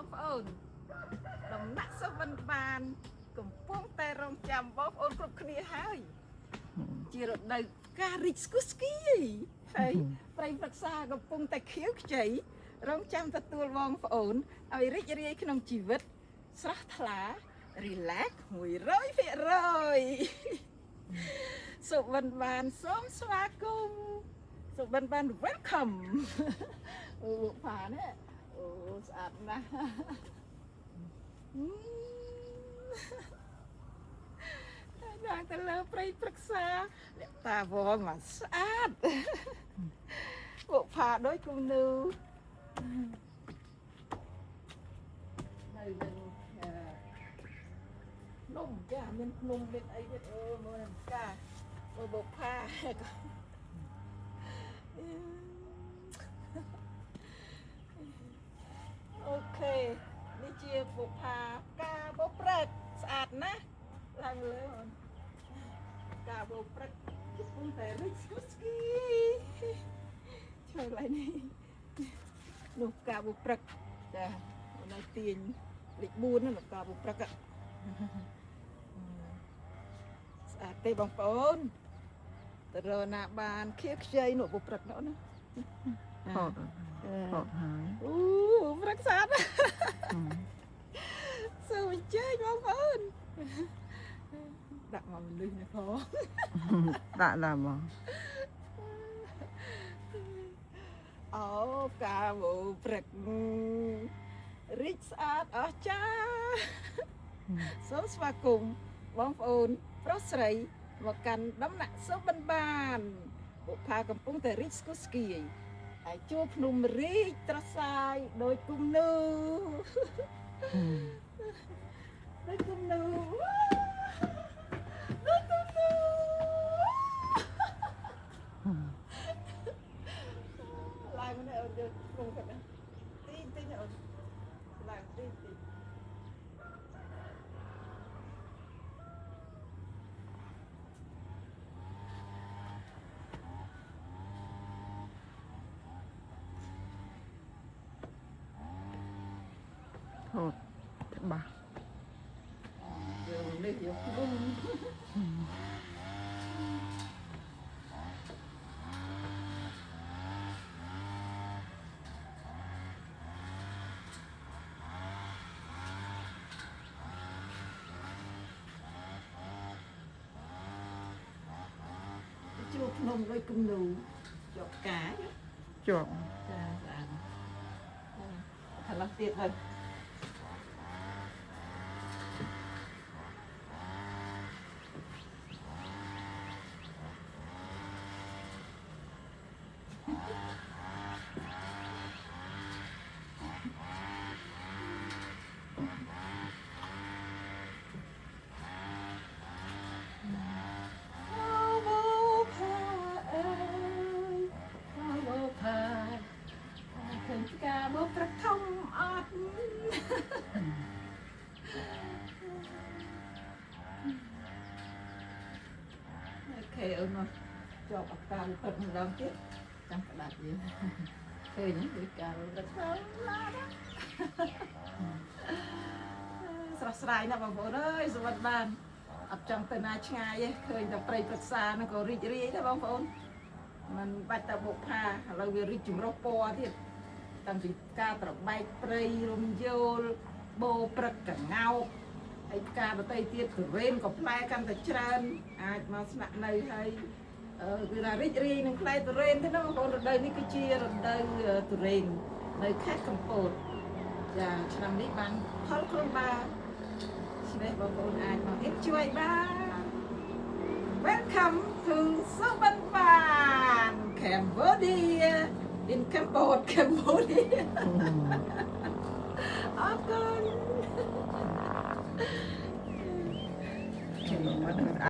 បងប្អូនដំណាក់សុបិនបានកំពុងតែរងចាំបងប្អូនគ្រប់គ្នាហើយជារដូវការរីកស្គុះស្គីហើយប្រៃប្រឹក្សាកំពុងតែខៀវខ្ចីរងចាំទទួលបងប្អូនឲ្យរីករាយក្នុងជីវិតស្រស់ថ្លា relax 100%សុបិនបានសូមស្វាគមន៍សុបិនបាន welcome អូផានេះអូស្អាតណាស់ឡើងទៅលើព្រៃព្រឹក្សាលក្ខតាវងមកស្អាតពួកផាដូចគំនូនៅនឹងភ្នំចាមានភ្នំមានអីទៀតអូមើលផ្កាមើលបុកផាអូខេនេះជាបុកផាផ្កាបុកព្រឹកស្អាតណាស់ឡើងលើអូនផ្កាបុកព្រឹកកំពុងតែរីកស្គុះស្គីចូលឡើងនេះនោះផ្កាបុកព្រឹកចានៅទាញលេខ4ហ្នឹងផ្កាបុកព្រឹកស្អាតទេបងប្អូនទៅរកណាបានខៀវខ្ចីនោះបុកព្រឹកនោះណាហត់ហើយអូព្រឹកស្អាតសូមអញ្ជើញបងប្អូនដាក់មកមនុស្សនេះផងដាក់ឡើងមកអូកាវព្រឹករីកស្អាតអស្ចារ្យសូមស្វាគមន៍បងប្អូនប្រុសស្រីមកកាន់ដំណាក់សុបិនបានបុប្ផាកំពុងតែរីកស្គុះស្គីហើយជួបភ្នំរីកត្រសាយដោយគំនូដោយគំនូដោយគំនូឡើងនេះអូនយកក្នុងគាត់ណាទីទីអូនឡើងទីទីហត់ច្បាស់យកនេះយកភ្នំជួបភ្នំដោយគំនូយកផ្កាជាប់ចាស្អាតកន្លះទៀតហើយកាបោកប្រថុំអត់អូខេអូនមកជាប់អក្សរពិតម្ដងទៀតចាំក្តាប់យើងឃើញដូចការប្រថុំឡានស្រស់ស្រាយណាស់បងប្អូនអើយសុវត្ថិបានអត់ចង់ទៅណាឆ្ងាយទេឃើញតែព្រៃព្រឹក្សាហ្នឹងក៏រីករាយដែរបងប្អូនមិនបាច់តែបុកផាឥឡូវវារីកចម្រុះពណ៌ទៀតតាំងពីការត្របែកព្រៃរំយោលបោព្រឹកកងោកហើយផ្កាដតីទៀតទុរេនក៏ផ្លែកាន់តែច្រើនអាចមកស្នាក់នៅហើយគឺថារីករាយនឹងផ្លែទុរេនទេណាបងប្អូនរដូវនេះគឺជារដូវទុរេននៅខេត្តកំពតចាឆ្នាំនេះបានផលខ្លួនបានឆ្នេះបងប្អូនអាចមក enjoy បាន Welcome to Subanban Cambodia in Cambodia អរគុណ